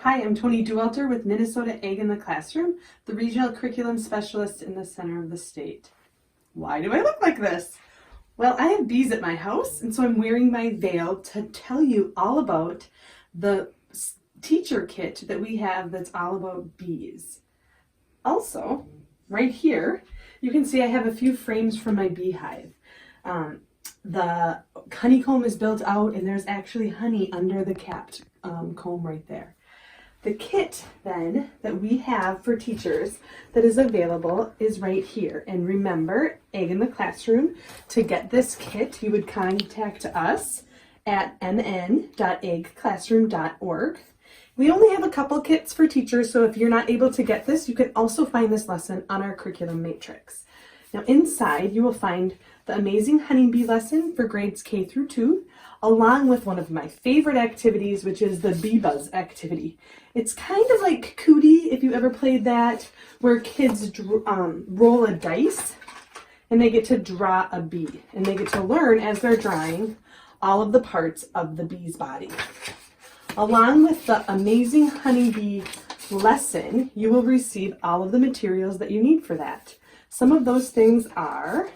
Hi, I'm Tony Duelter with Minnesota Egg in the Classroom, the Regional Curriculum Specialist in the center of the state. Why do I look like this? Well, I have bees at my house, and so I'm wearing my veil to tell you all about the teacher kit that we have that's all about bees. Also, right here, you can see I have a few frames from my beehive. The honeycomb is built out, and there's actually honey under the capped comb right there. The kit then that we have for teachers that is available is right here. And remember, Egg in the Classroom, to get this kit, you would contact us at mn.eggclassroom.org. We only have a couple kits for teachers, so if you're not able to get this, you can also find this lesson on our curriculum matrix. Now inside, you will find the amazing Honeybee lesson for grades K through 2, along with one of my favorite activities, which is the Bee Buzz activity. It's kind of like Cootie, if you ever played that, where kids roll a dice and they get to draw a bee. And they get to learn, as they're drawing, all of the parts of the bee's body. Along with the amazing Honeybee lesson, you will receive all of the materials that you need for that. Some of those things are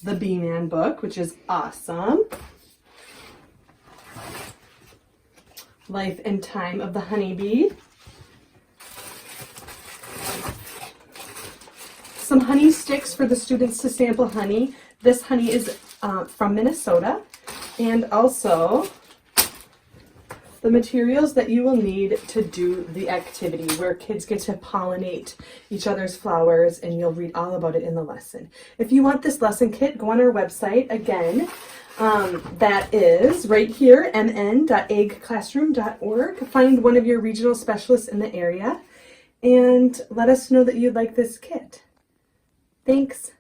the Bee Man book, which is awesome. Life and Time of the Honeybee. Some honey sticks for the students to sample honey. This honey is from Minnesota. And also the materials that you will need to do the activity where kids get to pollinate each other's flowers, and you'll read all about it in the lesson. If you want this lesson kit, go on our website again. That is right here, mn.eggclassroom.org. Find one of your regional specialists in the area and let us know that you'd like this kit. Thanks.